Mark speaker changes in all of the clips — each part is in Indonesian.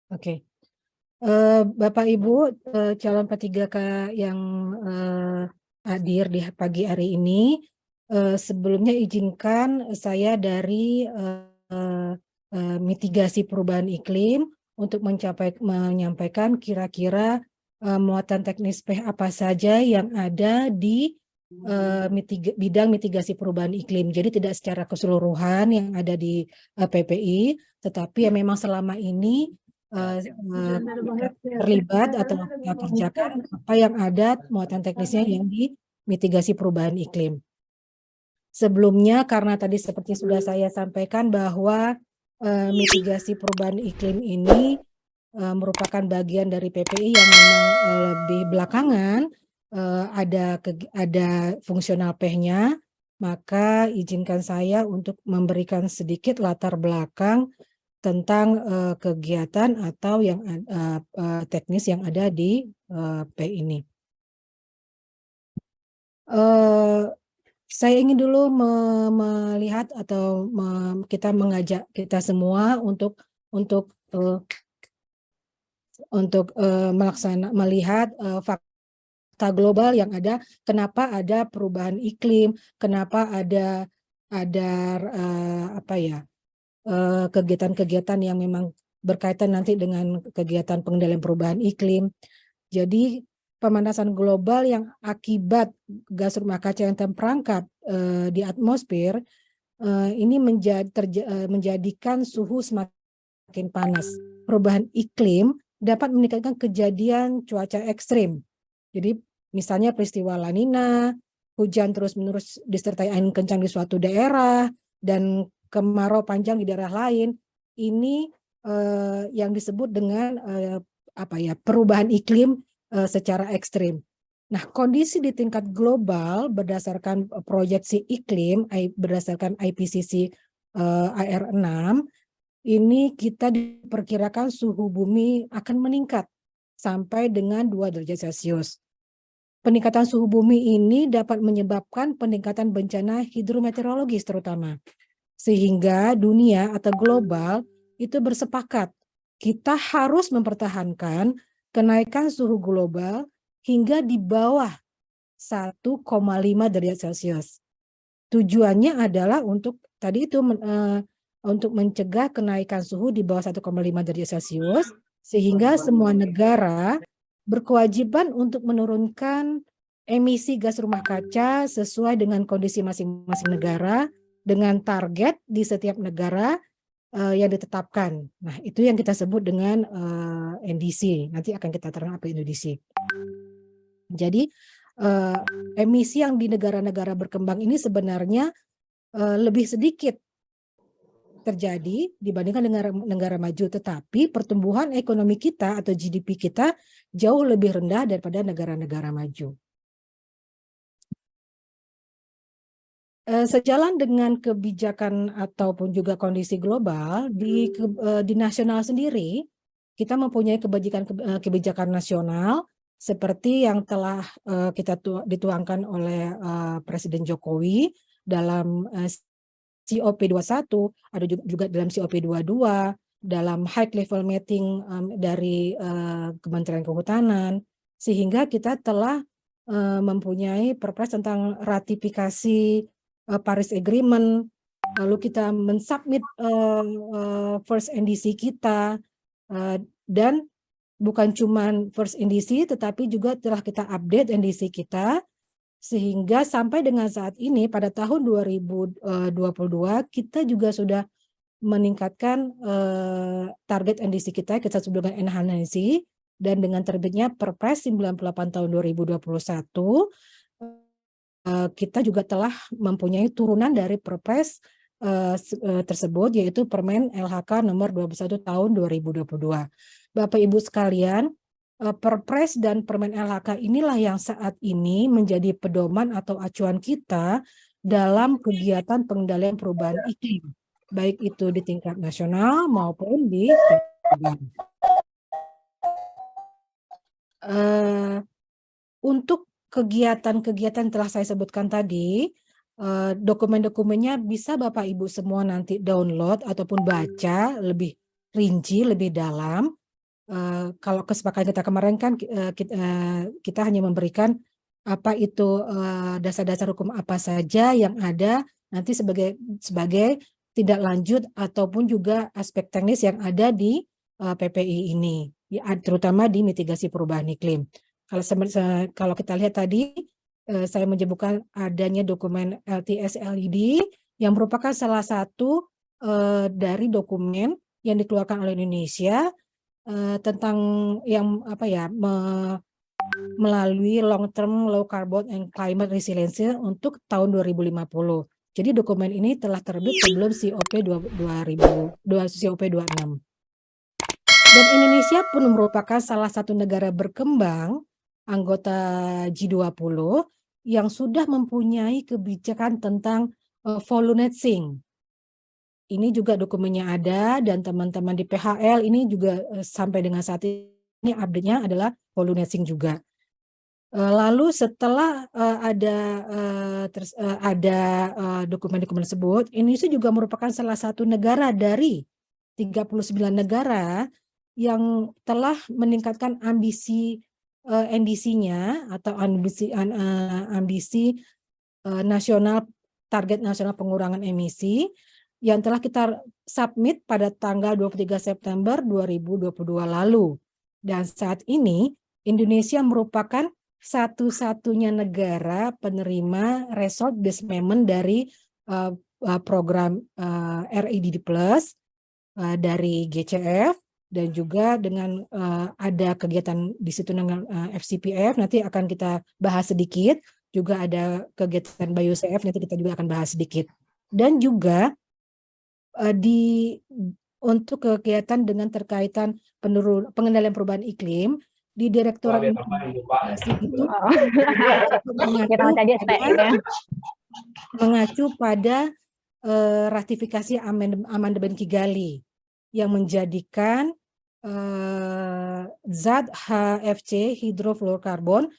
Speaker 1: Oke. Bapak Ibu calon P3K yang hadir di pagi hari ini, sebelumnya izinkan saya dari mitigasi perubahan iklim untuk menyampaikan kira-kira muatan teknis P apa saja yang ada di bidang mitigasi perubahan iklim. Jadi tidak secara keseluruhan yang ada di PPI, tetapi yang memang selama ini terlibat atau kita kerjakan apa yang ada muatan teknisnya yang di mitigasi perubahan iklim. Sebelumnya karena tadi seperti sudah saya sampaikan bahwa mitigasi perubahan iklim ini merupakan bagian dari PPI yang memang lebih belakangan ada fungsional P-nya, maka izinkan saya untuk memberikan sedikit latar belakang tentang kegiatan atau yang teknis yang ada di P ini. Saya ingin dulu melihat atau kita mengajak kita semua untuk melihat fakta global yang ada, kenapa ada perubahan iklim, kenapa ada kegiatan-kegiatan yang memang berkaitan nanti dengan kegiatan pengendalian perubahan iklim. Jadi pemanasan global yang akibat gas rumah kaca yang terperangkap di atmosfer ini menjadikan suhu semakin panas. Perubahan iklim dapat meningkatkan kejadian cuaca ekstrim. Jadi misalnya peristiwa La Nina, hujan terus-menerus disertai angin kencang di suatu daerah, dan kemarau panjang di daerah lain. Ini yang disebut dengan perubahan iklim secara ekstrim. Nah, kondisi di tingkat global berdasarkan proyeksi iklim berdasarkan IPCC AR6, ini kita diperkirakan suhu bumi akan meningkat sampai dengan 2 derajat Celcius. Peningkatan suhu bumi ini dapat menyebabkan peningkatan bencana hidrometeorologis terutama. Sehingga dunia atau global itu bersepakat kita harus mempertahankan kenaikan suhu global hingga di bawah 1,5 derajat Celcius. Tujuannya adalah untuk tadi itu untuk mencegah kenaikan suhu di bawah 1,5 derajat Celcius sehingga semua negara berkewajiban untuk menurunkan emisi gas rumah kaca sesuai dengan kondisi masing-masing negara dengan target di setiap negara yang ditetapkan. Nah, itu yang kita sebut dengan NDC. Nanti akan kita terang apa NDC. Jadi emisi yang di negara-negara berkembang ini sebenarnya lebih sedikit terjadi dibandingkan negara maju, tetapi pertumbuhan ekonomi kita atau GDP kita jauh lebih rendah daripada negara-negara maju. Sejalan dengan kebijakan ataupun juga kondisi global di nasional sendiri, kita mempunyai kebijakan nasional seperti yang telah kita dituangkan oleh Presiden Jokowi dalam COP21, ada juga dalam COP22, dalam high level meeting dari Kementerian Kehutanan, sehingga kita telah mempunyai perpres tentang ratifikasi Paris Agreement, lalu kita mensubmit first NDC kita, dan bukan cuma first NDC, tetapi juga telah kita update NDC kita, sehingga sampai dengan saat ini pada tahun 2022 kita juga sudah meningkatkan target NDC kita sebut dengan enhanced, dan dengan terbitnya Perpres 98 tahun 2021 kita juga telah mempunyai turunan dari Perpres tersebut, yaitu Permen LHK nomor 21 tahun 2022. Bapak Ibu sekalian, Perpres dan Permen LHK inilah yang saat ini menjadi pedoman atau acuan kita dalam kegiatan pengendalian perubahan iklim, baik itu di tingkat nasional maupun di tingkat untuk kegiatan-kegiatan telah saya sebutkan tadi, dokumen-dokumennya bisa Bapak Ibu semua nanti download ataupun baca lebih rinci, lebih dalam. Kalau kesepakatan kita kemarin kan kita hanya memberikan apa itu dasar-dasar hukum apa saja yang ada nanti sebagai tidak lanjut ataupun juga aspek teknis yang ada di PPI ini, ya, terutama di mitigasi perubahan iklim. Kalau kita lihat tadi, saya menyebutkan adanya dokumen LTS-LED yang merupakan salah satu dari dokumen yang dikeluarkan oleh Indonesia tentang yang melalui long term low carbon and climate resilience untuk tahun 2050. Jadi dokumen ini telah terbit sebelum COP26. Dan Indonesia pun merupakan salah satu negara berkembang anggota G20 yang sudah mempunyai kebijakan tentang volumetric. Ini juga dokumennya ada, dan teman-teman di PHL ini juga sampai dengan saat ini update-nya adalah volumetric juga. Lalu setelah ada dokumen-dokumen tersebut, Indonesia juga merupakan salah satu negara dari 39 negara yang telah meningkatkan ambisi NDC-nya atau ambisi nasional, target nasional pengurangan emisi yang telah kita submit pada tanggal 23 September 2022 lalu. Dan saat ini Indonesia merupakan satu-satunya negara penerima resource based payment dari program REDD Plus dari GCF, dan juga dengan ada kegiatan di situ dengan FCPF, nanti akan kita bahas sedikit. Juga ada kegiatan BioCF, nanti kita juga akan bahas sedikit. Dan juga untuk kegiatan dengan terkaitan pengendalian perubahan iklim di Direktorat Imigrasi itu mengacu pada ratifikasi amandemen Kigali yang menjadikan zat HFC hidrofluorokarbon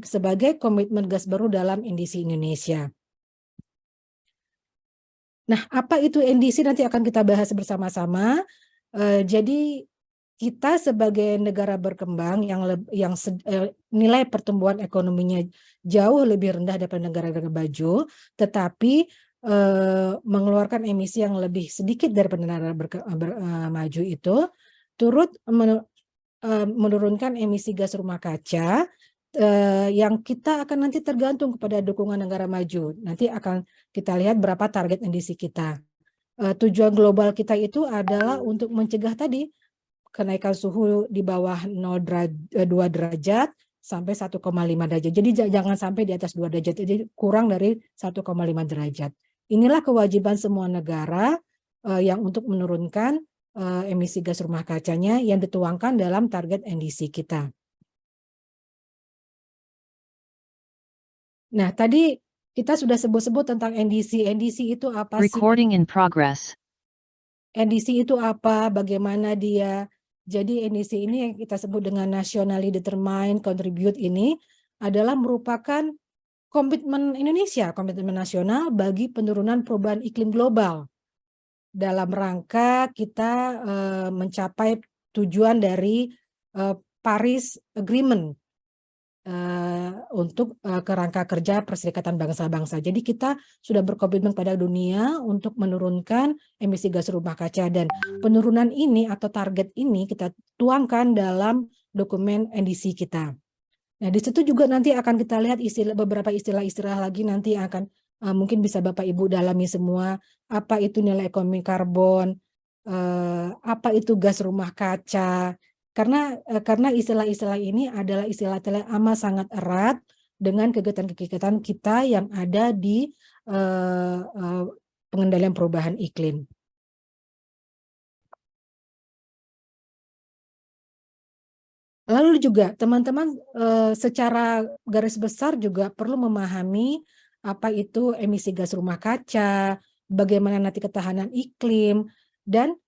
Speaker 1: sebagai komitmen gas baru dalam NDC Indonesia. Nah, apa itu NDC nanti akan kita bahas bersama-sama. Jadi kita sebagai negara berkembang yang nilai pertumbuhan ekonominya jauh lebih rendah daripada negara-negara maju, tetapi mengeluarkan emisi yang lebih sedikit daripada negara maju itu, turut menurunkan emisi gas rumah kaca yang kita akan nanti tergantung kepada dukungan negara maju. Nanti akan kita lihat berapa target NDC kita. Tujuan global kita itu adalah untuk mencegah tadi kenaikan suhu di bawah 2 derajat sampai 1,5 derajat. Jadi jangan sampai di atas 2 derajat, jadi kurang dari 1,5 derajat. Inilah kewajiban semua negara yang untuk menurunkan emisi gas rumah kacanya yang dituangkan dalam target NDC kita. Nah, tadi kita sudah sebut-sebut tentang NDC. NDC itu apa sih?
Speaker 2: Recording in progress.
Speaker 1: NDC itu apa? Bagaimana dia? Jadi NDC ini yang kita sebut dengan Nationally Determined Contribute ini adalah merupakan komitmen Indonesia, komitmen nasional bagi penurunan perubahan iklim global. Dalam rangka kita mencapai tujuan dari Paris Agreement untuk kerangka kerja Perserikatan Bangsa-Bangsa. Jadi kita sudah berkomitmen pada dunia untuk menurunkan emisi gas rumah kaca, dan penurunan ini atau target ini kita tuangkan dalam dokumen NDC kita. Nah, di situ juga nanti akan kita lihat beberapa istilah-istilah lagi nanti akan mungkin bisa Bapak Ibu dalami semua. Apa itu nilai ekonomi karbon, apa itu gas rumah kaca. Karena istilah-istilah ini adalah istilah-istilah amat sangat erat dengan kegiatan-kegiatan kita yang ada di pengendalian perubahan iklim. Lalu juga teman-teman secara garis besar juga perlu memahami apa itu emisi gas rumah kaca, bagaimana nanti ketahanan iklim, dan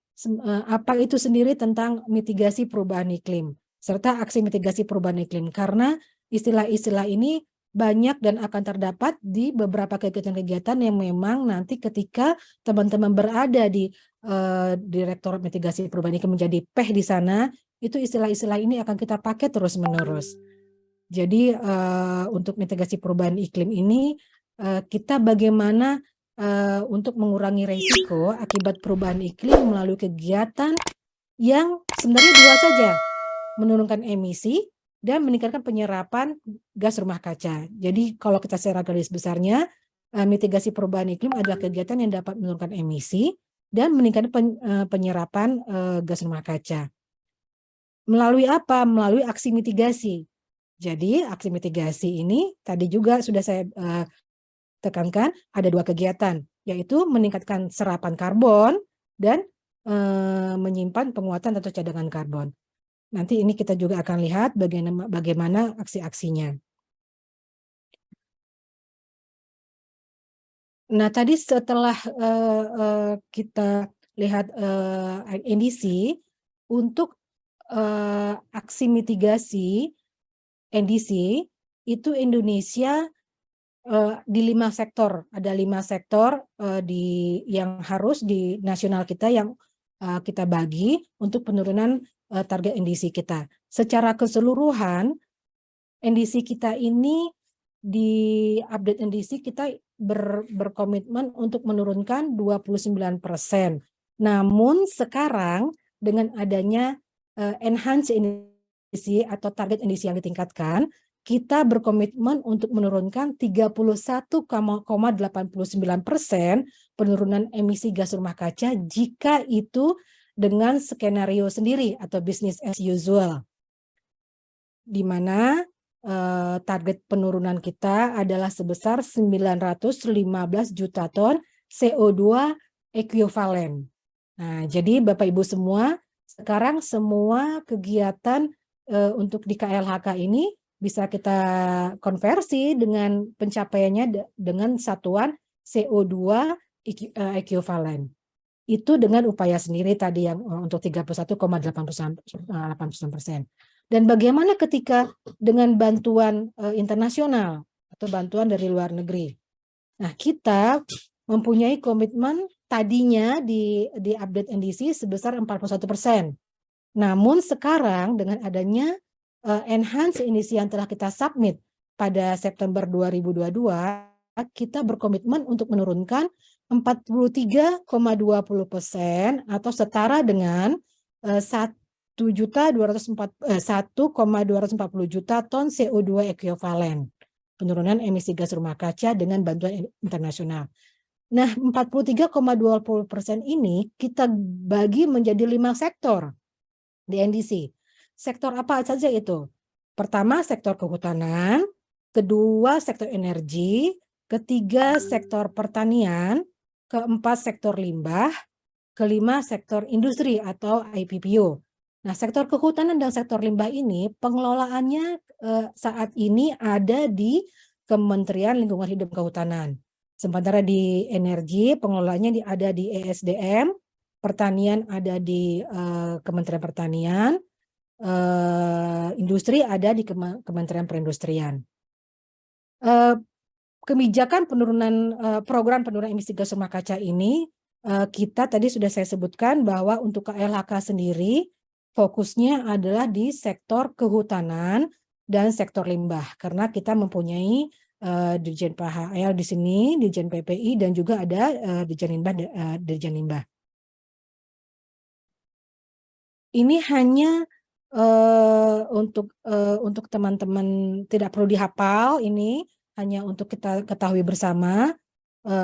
Speaker 1: apa itu sendiri tentang mitigasi perubahan iklim, serta aksi mitigasi perubahan iklim. Karena istilah-istilah ini banyak dan akan terdapat di beberapa kegiatan-kegiatan yang memang nanti ketika teman-teman berada di Direktorat Mitigasi Perubahan Iklim menjadi PEH di sana, itu istilah-istilah ini akan kita pakai terus-menerus. Jadi untuk mitigasi perubahan iklim ini kita bagaimana untuk mengurangi risiko akibat perubahan iklim melalui kegiatan yang sebenarnya dua saja, menurunkan emisi dan meningkatkan penyerapan gas rumah kaca. Jadi kalau kita secara garis besarnya, mitigasi perubahan iklim adalah kegiatan yang dapat menurunkan emisi dan meningkatkan penyerapan gas rumah kaca. Melalui apa? Melalui aksi mitigasi. Jadi aksi mitigasi ini tadi juga sudah saya tekankan ada dua kegiatan, yaitu meningkatkan serapan karbon dan menyimpan penguatan atau cadangan karbon. Nanti ini kita juga akan lihat bagaimana aksi-aksinya. Nah, tadi setelah kita lihat NDC, untuk aksi mitigasi NDC, itu Indonesia di 5 sektor. Ada 5 sektor yang harus di nasional kita yang kita bagi untuk penurunan target NDC kita. Secara keseluruhan, NDC kita ini di update NDC kita berkomitmen untuk menurunkan 29%. Namun sekarang dengan adanya enhance NDC atau target NDC yang ditingkatkan, kita berkomitmen untuk menurunkan 31,89% penurunan emisi gas rumah kaca jika itu dengan skenario sendiri atau business as usual, di mana target penurunan kita adalah sebesar 915 juta ton CO2 ekuivalen. Nah, jadi Bapak Ibu semua, sekarang semua kegiatan untuk di KLHK ini bisa kita konversi dengan pencapaiannya dengan satuan CO2 ekuivalen. Itu dengan upaya sendiri tadi yang untuk 31,89%. Dan bagaimana ketika dengan bantuan internasional atau bantuan dari luar negeri? Nah, kita mempunyai komitmen tadinya di update NDC sebesar 41%. Namun sekarang dengan adanya enhance NDC yang telah kita submit pada September 2022, kita berkomitmen untuk menurunkan 43,20% atau setara dengan 1,240 juta ton CO2 ekuivalen penurunan emisi gas rumah kaca dengan bantuan internasional. Nah, 43,20% ini kita bagi menjadi 5 sektor di NDC. Sektor apa saja itu? Pertama, sektor kehutanan, kedua, sektor energi, ketiga, sektor pertanian, keempat, sektor limbah, kelima, sektor industri atau IPPO. Nah, sektor kehutanan dan sektor limbah ini pengelolaannya saat ini ada di Kementerian Lingkungan Hidup dan Kehutanan. Sementara di energi pengelolaannya ada di ESDM, pertanian ada di Kementerian Pertanian, industri ada di Kementerian Perindustrian. Kebijakan penurunan program penurunan emisi gas rumah kaca ini kita tadi sudah saya sebutkan bahwa untuk KLHK sendiri fokusnya adalah di sektor kehutanan dan sektor limbah karena kita mempunyai Dirjen PHL di sini, Dirjen PPI dan juga ada Dirjen Limbah. Ini hanya untuk teman-teman tidak perlu dihafal, ini hanya untuk kita ketahui bersama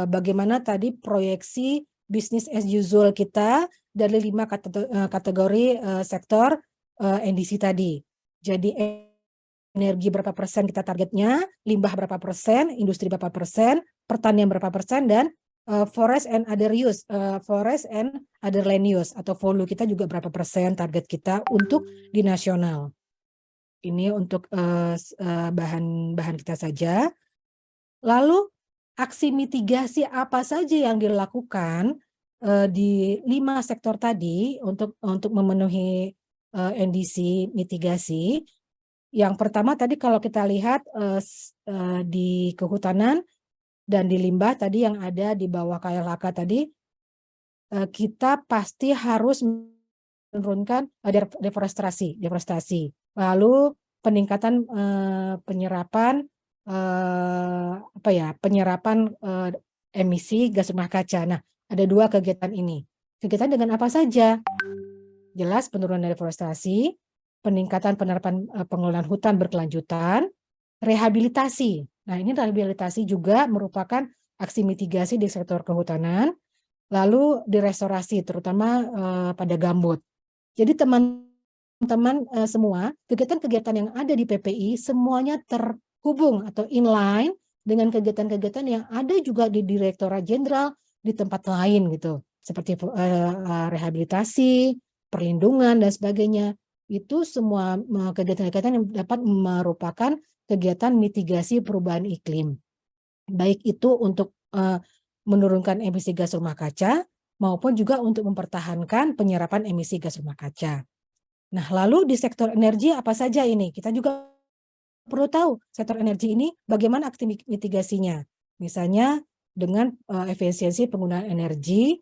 Speaker 1: bagaimana tadi proyeksi business as usual kita dari 5 kategori sektor NDC tadi. Jadi energi berapa persen kita targetnya, limbah berapa persen, industri berapa persen, pertanian berapa persen, dan forest and other land use atau VOLU kita juga berapa persen target kita untuk di nasional. Ini untuk bahan kita saja. Lalu aksi mitigasi apa saja yang dilakukan di 5 sektor tadi untuk memenuhi NDC mitigasi. Yang pertama tadi kalau kita lihat di kehutanan dan di limbah tadi yang ada di bawah KLHK tadi, kita pasti harus menurunkan deforestasi. Lalu peningkatan penyerapan emisi gas rumah kaca. Nah, ada 2 kegiatan ini. Kegiatan dengan apa saja? Jelas penurunan deforestasi, peningkatan penerapan pengelolaan hutan berkelanjutan, rehabilitasi. Nah, ini rehabilitasi juga merupakan aksi mitigasi di sektor kehutanan, lalu direstorasi terutama pada gambut. Jadi teman-teman semua, kegiatan-kegiatan yang ada di PPI semuanya terhubung atau inline dengan kegiatan-kegiatan yang ada juga di Direktorat Jenderal di tempat lain gitu, seperti rehabilitasi, perlindungan dan sebagainya. Itu semua kegiatan-kegiatan yang dapat merupakan kegiatan mitigasi perubahan iklim. Baik itu untuk menurunkan emisi gas rumah kaca maupun juga untuk mempertahankan penyerapan emisi gas rumah kaca. Nah, lalu di sektor energi apa saja ini? Kita juga perlu tahu sektor energi ini bagaimana aksi mitigasinya. Misalnya dengan efisiensi penggunaan energi,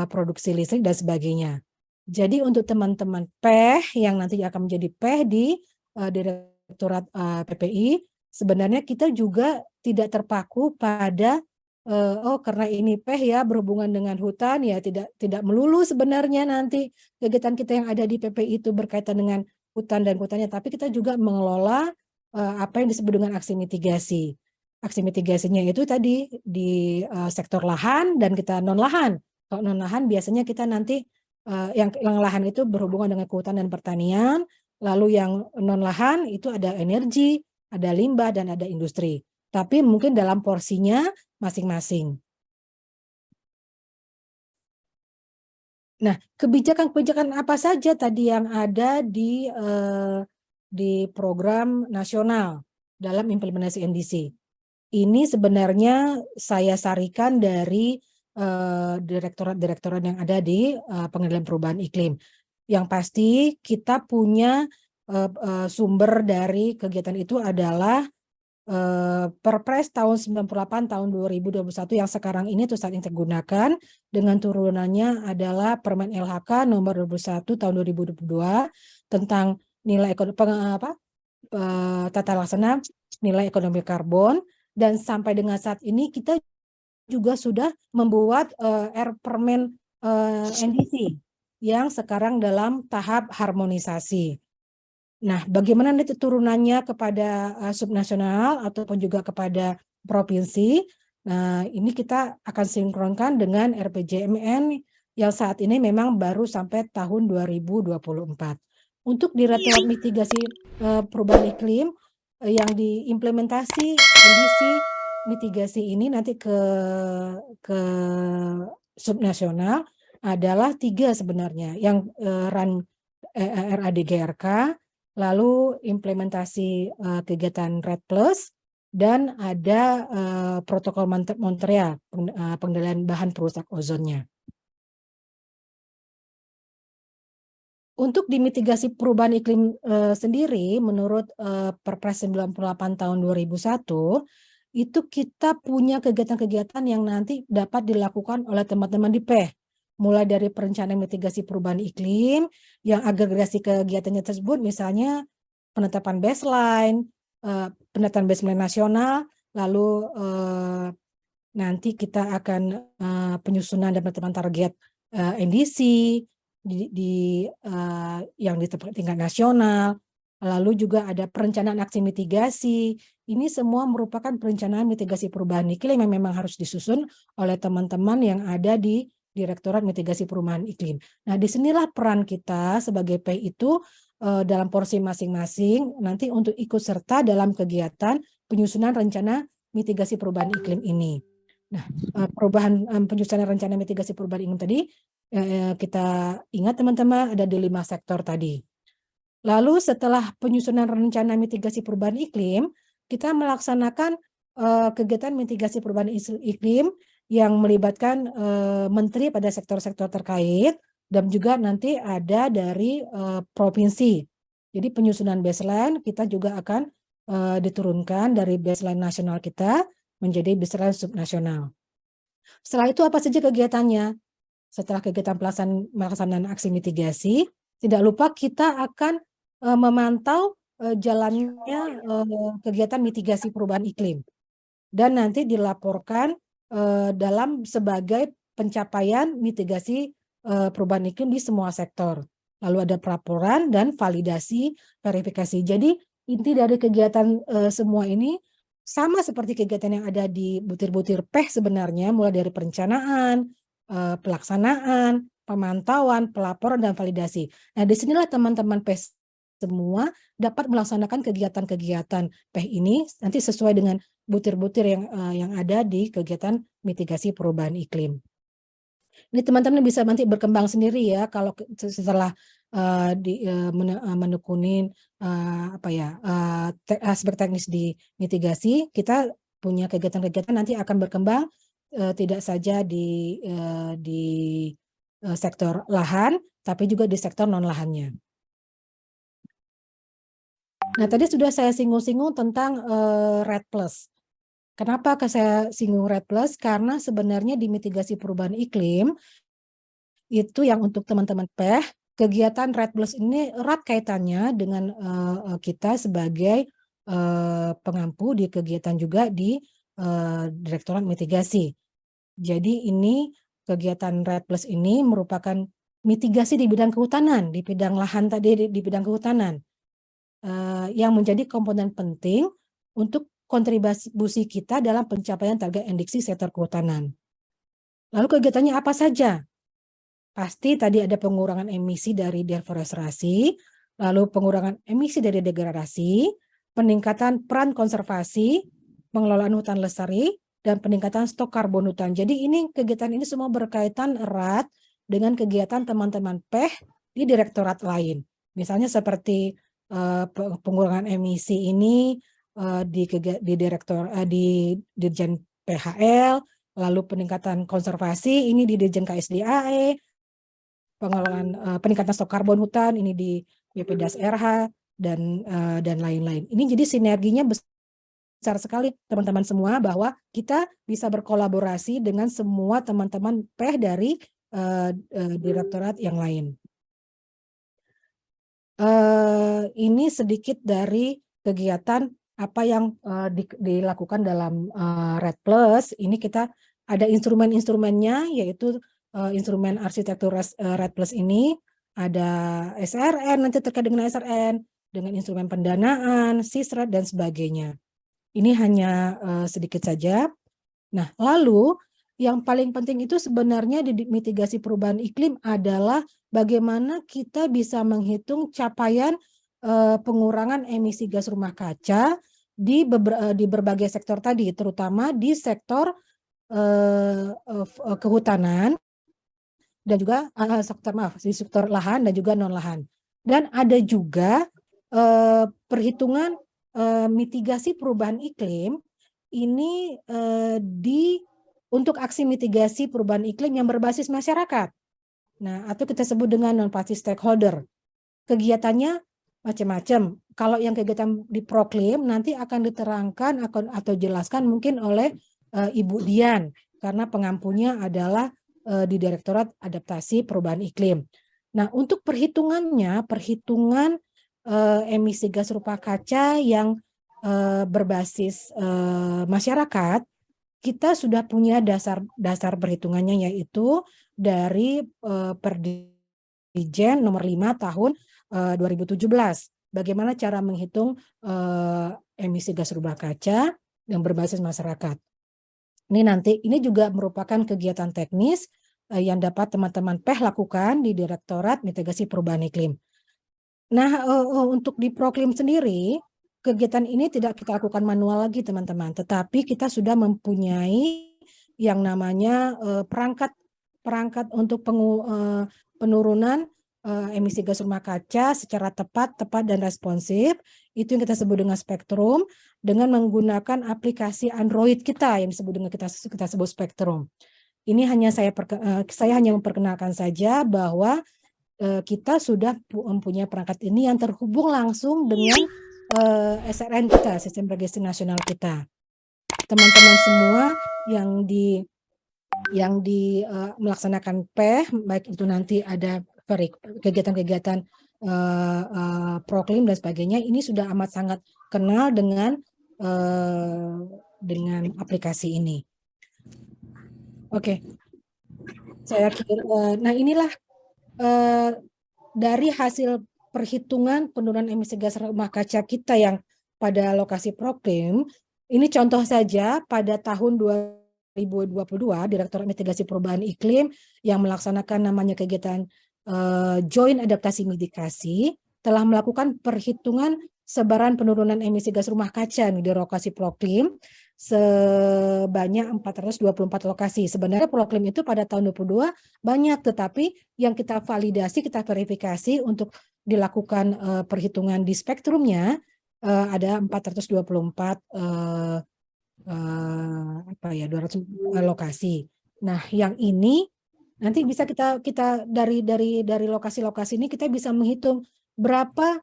Speaker 1: produksi listrik dan sebagainya. Jadi untuk teman-teman PEH yang nanti akan menjadi PEH di Direktorat PPI, sebenarnya kita juga tidak terpaku pada karena ini PEH ya berhubungan dengan hutan ya tidak melulu sebenarnya nanti kegiatan kita yang ada di PPI itu berkaitan dengan hutan dan hutannya, tapi kita juga mengelola apa yang disebut dengan aksi mitigasi. Aksi mitigasinya itu tadi di sektor lahan dan kita non lahan. Kalau non lahan biasanya kita nanti yang lahan itu berhubungan dengan kehutanan dan pertanian, lalu yang non lahan itu ada energi, ada limbah dan ada industri. Tapi mungkin dalam porsinya masing-masing. Nah, kebijakan-kebijakan apa saja tadi yang ada di program nasional dalam implementasi NDC? Ini sebenarnya saya sarikan dari direktorat-direktorat yang ada di pengendalian perubahan iklim. Yang pasti kita punya sumber dari kegiatan itu adalah Perpres tahun 98 tahun 2021 yang sekarang ini saat ini tergunakan, dengan turunannya adalah Permen LHK nomor 21 tahun 2022 tentang nilai tata laksana nilai ekonomi karbon, dan sampai dengan saat ini kita juga sudah membuat Permen NDC yang sekarang dalam tahap harmonisasi. Nah, bagaimana nanti turunannya kepada subnasional ataupun juga kepada provinsi? Nah, ini kita akan sinkronkan dengan RPJMN yang saat ini memang baru sampai tahun 2024. Untuk Direktorat Mitigasi Perubahan Iklim yang diimplementasi NDC mitigasi ini nanti ke subnasional adalah 3 sebenarnya, yang RADGRK, lalu implementasi kegiatan REDD+, dan ada protokol Montreal, pengendalian bahan perusak ozonnya. Untuk dimitigasi perubahan iklim sendiri, menurut Perpres 98 tahun 2001, itu kita punya kegiatan-kegiatan yang nanti dapat dilakukan oleh teman-teman di PEH. Mulai dari perencanaan mitigasi perubahan iklim, yang agregasi kegiatannya tersebut misalnya penetapan baseline nasional, lalu nanti kita akan penyusunan dan penetapan target NDC yang di tingkat nasional, lalu juga ada perencanaan aksi mitigasi. Ini semua merupakan perencanaan mitigasi perubahan iklim yang memang harus disusun oleh teman-teman yang ada di Direktorat Mitigasi Perubahan Iklim. Nah, disinilah peran kita sebagai PEI itu dalam porsi masing-masing nanti untuk ikut serta dalam kegiatan penyusunan rencana mitigasi perubahan iklim ini. Nah, penyusunan rencana mitigasi perubahan iklim tadi kita ingat teman-teman ada di 5 sektor tadi. Lalu setelah penyusunan rencana mitigasi perubahan iklim, kita melaksanakan kegiatan mitigasi perubahan iklim yang melibatkan menteri pada sektor-sektor terkait, dan juga nanti ada dari provinsi. Jadi penyusunan baseline kita juga akan diturunkan dari baseline nasional kita menjadi baseline subnasional. Setelah itu apa saja kegiatannya? Setelah kegiatan pelaksanaan aksi mitigasi, Tidak lupa kita akan memantau jalannya kegiatan mitigasi perubahan iklim dan nanti dilaporkan dalam sebagai pencapaian mitigasi perubahan iklim di semua sektor. Lalu ada pelaporan dan validasi verifikasi. Jadi inti dari kegiatan semua ini sama seperti kegiatan yang ada di butir-butir PEH sebenarnya, mulai dari perencanaan, pelaksanaan, pemantauan, pelaporan, dan validasi. Nah, disinilah teman-teman PEH semua dapat melaksanakan kegiatan-kegiatan PEH ini nanti sesuai dengan butir-butir yang ada di kegiatan mitigasi perubahan iklim. Ini teman-teman bisa nanti berkembang sendiri ya kalau setelah menekunin aspek teknis di mitigasi, kita punya kegiatan-kegiatan nanti akan berkembang tidak saja di sektor lahan, tapi juga di sektor non lahannya. Nah, tadi sudah saya singgung-singgung tentang REDD+. Kenapa saya singgung REDD+? Karena sebenarnya di mitigasi perubahan iklim, itu yang untuk teman-teman PEH, kegiatan REDD+ ini erat kaitannya dengan kita sebagai pengampu di kegiatan juga di Direktorat Mitigasi. Jadi ini kegiatan REDD+ ini merupakan mitigasi di bidang kehutanan, di bidang lahan tadi, di bidang kehutanan. Yang menjadi komponen penting untuk kontribusi kita dalam pencapaian target NDC sektor kehutanan. Lalu kegiatannya apa saja? Pasti tadi ada pengurangan emisi dari deforestasi, lalu pengurangan emisi dari degradasi, peningkatan peran konservasi, pengelolaan hutan lestari, dan peningkatan stok karbon hutan. Jadi ini kegiatan ini semua berkaitan erat dengan kegiatan teman-teman PEH di direktorat lain. Misalnya seperti pengurangan emisi ini di Dirjen PHL, lalu peningkatan konservasi ini di Dirjen KSDAE, pengelolaan peningkatan stok karbon hutan ini di BPDAS RH dan lain-lain. Ini jadi sinerginya besar sekali teman-teman semua bahwa kita bisa berkolaborasi dengan semua teman-teman PEH dari direktorat yang lain. Ini sedikit dari kegiatan apa yang dilakukan dalam REDD+. Ini kita ada instrumen-instrumennya, yaitu instrumen arsitektur REDD+ ini ada SRN, nanti terkait dengan SRN, dengan instrumen pendanaan, SISRED, dan sebagainya. Ini hanya sedikit saja. Nah, lalu yang paling penting itu sebenarnya di mitigasi perubahan iklim adalah bagaimana kita bisa menghitung capaian pengurangan emisi gas rumah kaca di berbagai sektor tadi, terutama di sektor kehutanan dan juga di sektor lahan dan juga non lahan. Dan ada juga perhitungan mitigasi perubahan iklim ini untuk aksi mitigasi perubahan iklim yang berbasis masyarakat. Nah, atau kita sebut dengan non-party stakeholder. Kegiatannya macam-macam. Kalau yang kegiatan di Proklim nanti akan diterangkan atau jelaskan mungkin oleh Ibu Dian, karena pengampunya adalah di Direktorat Adaptasi Perubahan Iklim. Nah, untuk perhitungan emisi gas rumah kaca yang berbasis masyarakat, kita sudah punya dasar perhitungannya, yaitu dari Perdijen nomor 5 tahun 2017. Bagaimana cara menghitung emisi gas rumah kaca yang berbasis masyarakat. Ini juga merupakan kegiatan teknis yang dapat teman-teman PEH lakukan di Direktorat Mitigasi Perubahan Iklim. Nah, untuk di Proklim sendiri, kegiatan ini tidak kita lakukan manual lagi teman-teman, tetapi kita sudah mempunyai yang namanya perangkat untuk penurunan emisi gas rumah kaca secara tepat dan responsif. Itu yang kita sebut dengan Spektrum, dengan menggunakan aplikasi Android kita yang disebut dengan kita sebut Spektrum. Ini hanya saya hanya memperkenalkan saja bahwa kita sudah mempunyai perangkat ini yang terhubung langsung dengan SRN kita, Sistem Registrasi Nasional kita. Teman-teman semua yang melaksanakan PEH, baik itu nanti ada kegiatan-kegiatan proklim dan sebagainya, ini sudah amat sangat kenal dengan aplikasi ini. Oke, saya kira, nah inilah dari hasil perhitungan penurunan emisi gas rumah kaca kita yang pada lokasi proklim. Ini contoh saja pada tahun 2022, Direktorat Mitigasi Perubahan Iklim yang melaksanakan namanya kegiatan Joint Adaptasi Mitigasi telah melakukan perhitungan sebaran penurunan emisi gas rumah kaca di lokasi proklim sebanyak 424 lokasi. Sebenarnya proklim itu pada tahun 2022 banyak, tetapi yang kita validasi, kita verifikasi untuk dilakukan perhitungan di spektrumnya ada 424 200 lokasi. Nah, yang ini nanti bisa kita dari lokasi-lokasi ini kita bisa menghitung berapa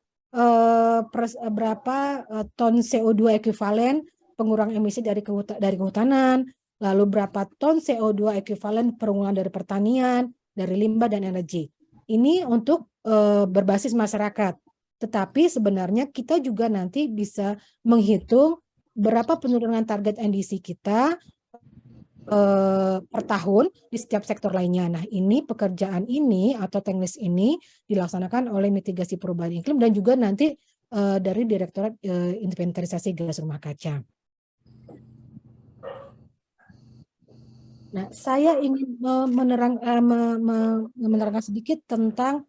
Speaker 1: ton CO2 ekuivalen pengurangan emisi dari kehutanan, lalu berapa ton CO2 ekuivalen pengurangan dari pertanian, dari limbah dan energi. Ini untuk berbasis masyarakat. Tetapi sebenarnya kita juga nanti bisa menghitung berapa penurunan target NDC kita per tahun di setiap sektor lainnya. Nah, ini pekerjaan ini atau teknis ini dilaksanakan oleh mitigasi perubahan iklim dan juga nanti dari Direktorat Inventarisasi Gas Rumah Kaca. Nah, saya ingin menerangkan sedikit tentang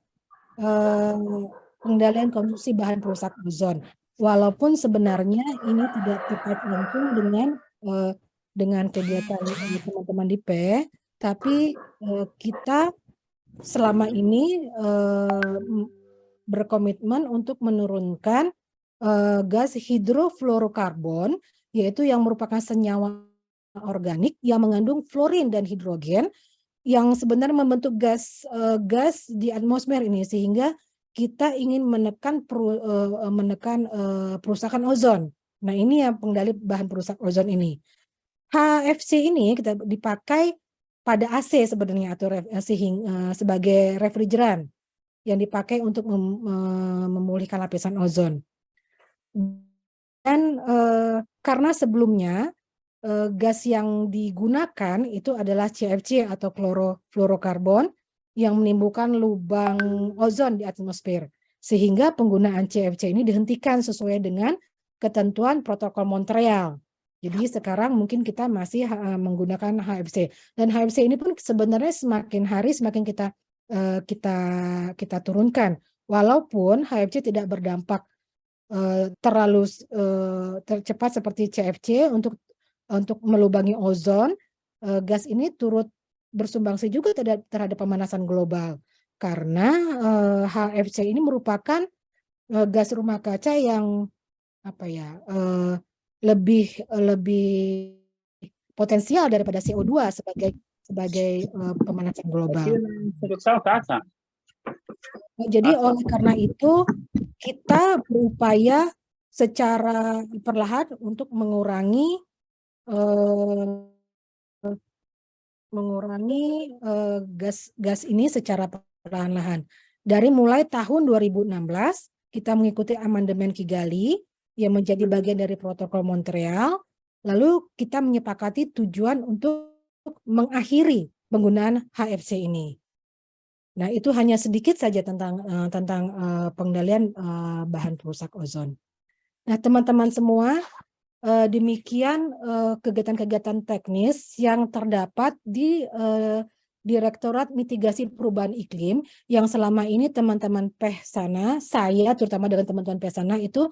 Speaker 1: pengendalian konsumsi bahan perusak ozon. Walaupun sebenarnya ini tidak terkait langsung dengan kegiatan teman-teman di P, tapi kita selama ini berkomitmen untuk menurunkan gas hidrofluorokarbon, yaitu yang merupakan senyawa organik yang mengandung fluorin dan hidrogen yang sebenarnya membentuk gas di atmosfer ini, sehingga kita ingin menekan perusakan ozon. Nah, ini yang pengendali bahan perusak ozon ini. HFC ini kita dipakai pada AC sebenarnya atau sebagai refrigeran yang dipakai untuk memulihkan lapisan ozon. Dan karena sebelumnya gas yang digunakan itu adalah CFC atau klorofluorokarbon yang menimbulkan lubang ozon di atmosfer, sehingga penggunaan CFC ini dihentikan sesuai dengan ketentuan protokol Montreal. Jadi sekarang mungkin kita masih menggunakan HFC, dan HFC ini pun sebenarnya semakin hari semakin kita turunkan, walaupun HFC tidak berdampak terlalu cepat seperti CFC untuk melubangi ozon. Gas ini turut bersumbangsi juga terhadap pemanasan global, karena HFC ini merupakan gas rumah kaca yang lebih potensial daripada CO2 sebagai pemanasan global. Jadi oleh karena itu kita berupaya secara perlahan untuk mengurangi gas ini secara perlahan-lahan. Dari mulai tahun 2016 kita mengikuti amandemen Kigali yang menjadi bagian dari protokol Montreal, lalu kita menyepakati tujuan untuk mengakhiri penggunaan HFC ini. Nah, itu hanya sedikit saja tentang pengendalian bahan perusak ozon. Nah, teman-teman semua, demikian kegiatan-kegiatan teknis yang terdapat di Direktorat Mitigasi Perubahan Iklim yang selama ini teman-teman PEHSANA, saya terutama dengan teman-teman PEHSANA itu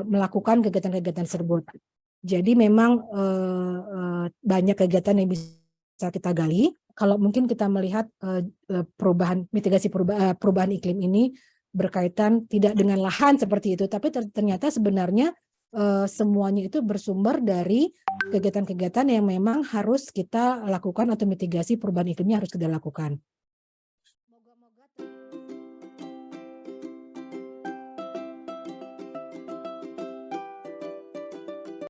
Speaker 1: melakukan kegiatan-kegiatan tersebut. Jadi memang banyak kegiatan yang bisa kita gali. Kalau mungkin kita melihat mitigasi perubahan iklim ini berkaitan tidak dengan lahan seperti itu, tapi ternyata sebenarnya semuanya itu bersumber dari kegiatan-kegiatan yang memang harus kita lakukan atau mitigasi perubahan iklimnya harus kita lakukan.